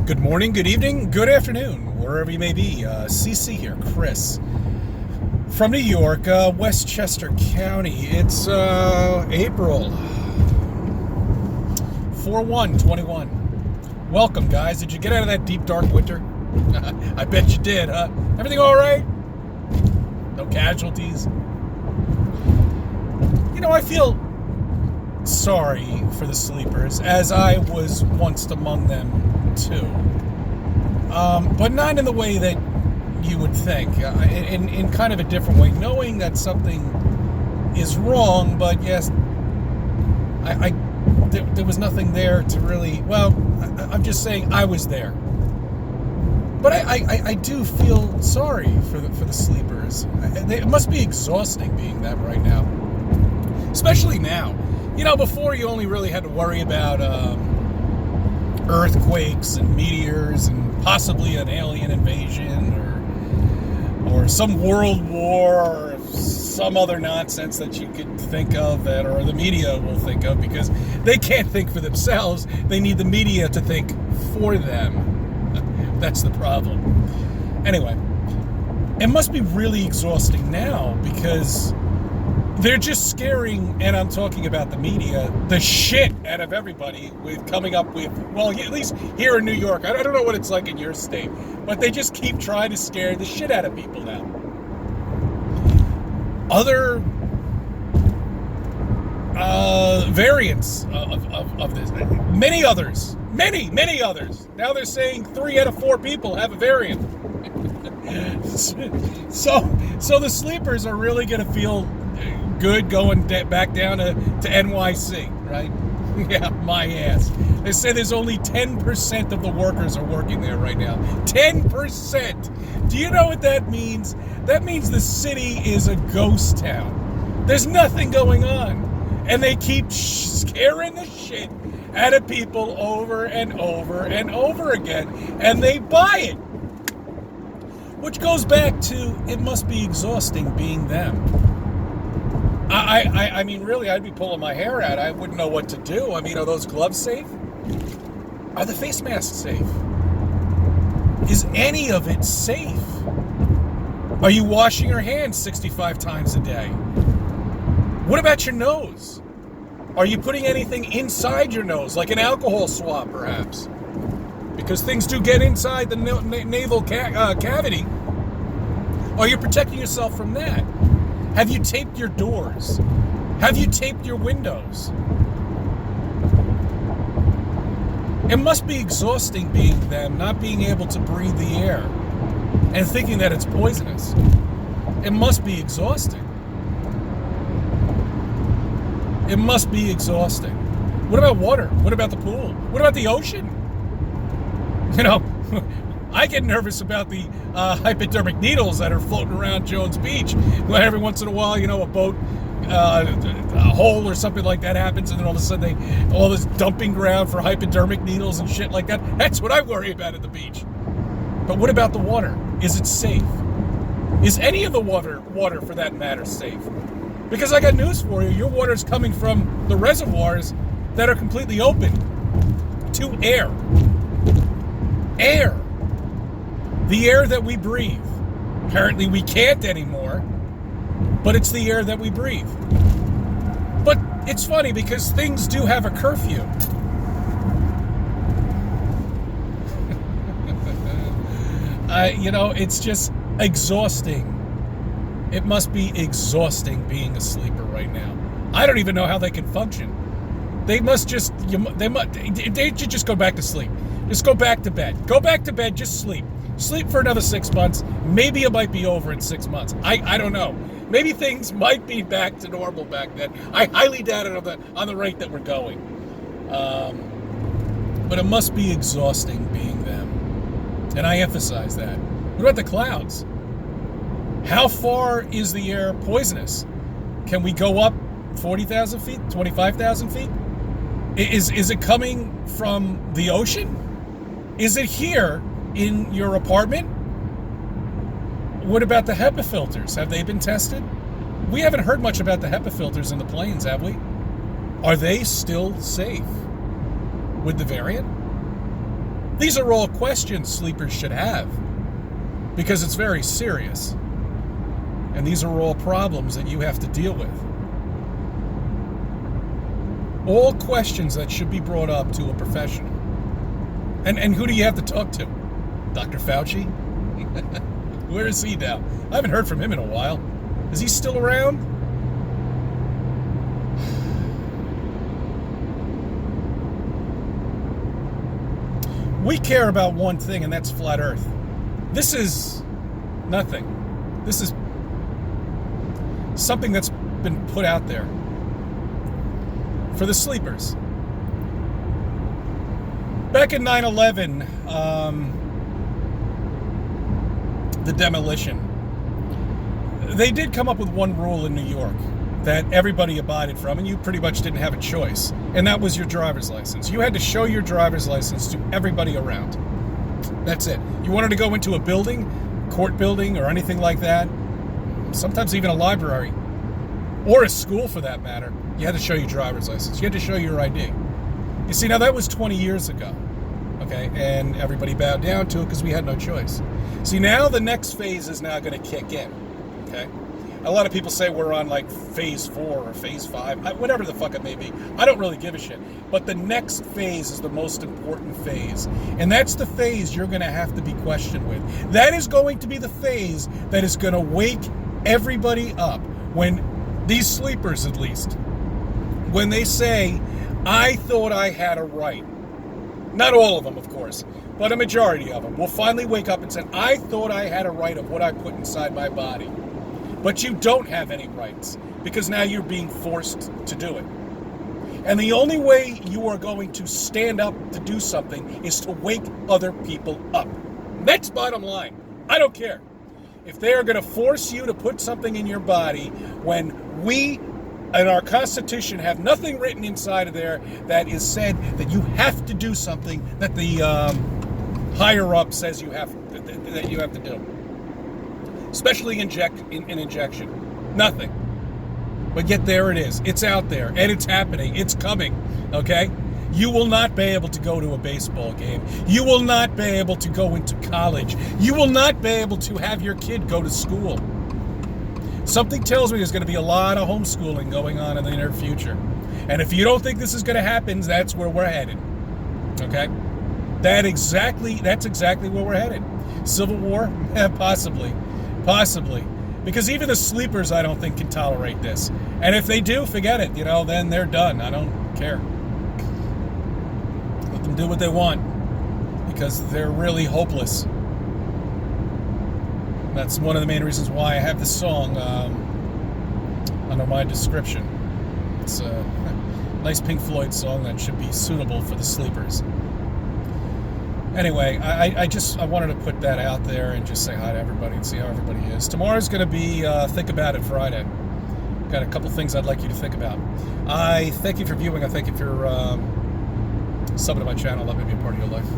Good morning, good evening, good afternoon, wherever you may be. CC here, Chris, from New York, Westchester County. It's April 4/1/21. Welcome, guys. Did you get out of that deep, dark winter? I bet you did, huh? Everything all right? No casualties? You know, I feel sorry for the sleepers, as I was once among them too. But not in the way that you would think, in kind of a different way, knowing that something is wrong, but yes, there was nothing there to really, well, I'm just saying I was there. But I do feel sorry for the sleepers. It must be exhausting being them right now, especially now. You know, before you only really had to worry about earthquakes and meteors and possibly an alien invasion or some world war or some other nonsense that you could think of that, or the media will think of, because they can't think for themselves. They need the media to think for them. That's the problem. Anyway, it must be really exhausting now because they're just scaring, and I'm talking about the media, the shit out of everybody with coming up with, well, at least here in New York, I don't know what it's like in your state, but they just keep trying to scare the shit out of people now. Other variants of this, many others. Now they're saying 3 out of 4 people have a variant. So the sleepers are really going to feel good going back down to NYC, right? Yeah, my ass. They say there's only 10% of the workers are working there right now. 10%! Do you know what that means? That means the city is a ghost town. There's nothing going on. And they keep scaring the shit out of people over and over and over again. And they buy it. Which goes back to, it must be exhausting being them. I mean, really, I'd be pulling my hair out. I wouldn't know what to do. I mean, are those gloves safe? Are the face masks safe? Is any of it safe? Are you washing your hands 65 times a day? What about your nose? Are you putting anything inside your nose, like an alcohol swab, perhaps? Because things do get inside the nasal cavity. Are you protecting yourself from that? Have you taped your doors? Have you taped your windows? It must be exhausting being them, not being able to breathe the air and thinking that it's poisonous. It must be exhausting. It must be exhausting. What about water? What about the pool? What about the ocean? You know, I get nervous about the hypodermic needles that are floating around Jones Beach. Well, every once in a while, you know, a boat, a hole or something like that happens, and then all of a sudden all this dumping ground for hypodermic needles and shit like that. That's what I worry about at the beach. But what about the water? Is it safe? Is any of the water for that matter, safe? Because I got news for you. Your water is coming from the reservoirs that are completely open to air. Air. The air that we breathe. Apparently we can't anymore, but it's the air that we breathe. But it's funny because things do have a curfew. You know, it's just exhausting. It must be exhausting being a sleeper right now. I don't even know how they can function. They must just, they should just go back to sleep. Just go back to bed. Go back to bed, just sleep. Sleep for another 6 months. Maybe it might be over in 6 months. I don't know. Maybe things might be back to normal back then. I highly doubt it on the rate that we're going. But it must be exhausting being them. And I emphasize that. What about the clouds? How far is the air poisonous? Can we go up 40,000 feet, 25,000 feet? Is it coming from the ocean? Is it here in your apartment? What about the HEPA filters? Have they been tested? We haven't heard much about the HEPA filters in the planes, have we? Are they still safe with the variant? These are all questions sleepers should have, because it's very serious. And these are all problems that you have to deal with. All questions that should be brought up to a professional. And who do you have to talk to? Dr. Fauci? Where is he now? I haven't heard from him in a while. Is he still around? We care about one thing, and that's flat Earth. This is nothing. This is something that's been put out there for the sleepers. Back in 9/11, the demolition, they did come up with one rule in New York that everybody abided from, and you pretty much didn't have a choice, and that was your driver's license. You had to show your driver's license to everybody around. That's it. You wanted to go into a building, court building, or anything like that, sometimes even a library, or a school for that matter, you had to show your driver's license. You had to show your ID. You see, now that was 20 years ago, okay, and everybody bowed down to it because we had no choice. See, now the next phase is now going to kick in, okay? A lot of people say we're on like phase 4 or phase 5, whatever the fuck it may be. I don't really give a shit. But the next phase is the most important phase. And that's the phase you're going to have to be questioned with. That is going to be the phase that is going to wake everybody up. When these sleepers, at least, when they say, I thought I had a right. Not all of them, of course, but a majority of them will finally wake up and say, I thought I had a right of what I put inside my body. But you don't have any rights, because now you're being forced to do it. And the only way you are going to stand up to do something is to wake other people up. That's bottom line. I don't care. If they are going to force you to put something in your body when we and our Constitution have nothing written inside of there that is said that you have to do something that the higher up says you have to do. Especially an injection. Nothing. But yet there it is. It's out there. And it's happening. It's coming. Okay? You will not be able to go to a baseball game. You will not be able to go into college. You will not be able to have your kid go to school. Something tells me there's going to be a lot of homeschooling going on in the near future. And if you don't think this is going to happen, that's where we're headed. Okay? That's exactly where we're headed. Civil war? Possibly. Possibly. Because even the sleepers, I don't think, can tolerate this. And if they do, forget it. Then they're done. I don't care. Let them do what they want. Because they're really hopeless. That's one of the main reasons why I have this song under my description. It's a nice Pink Floyd song that should be suitable for the sleepers. Anyway, I wanted to put that out there and just say hi to everybody and see how everybody is. Tomorrow's going to be Think About It Friday. Got a couple things I'd like you to think about. I thank you for viewing. I thank you for subbing to my channel. Let me be a part of your life.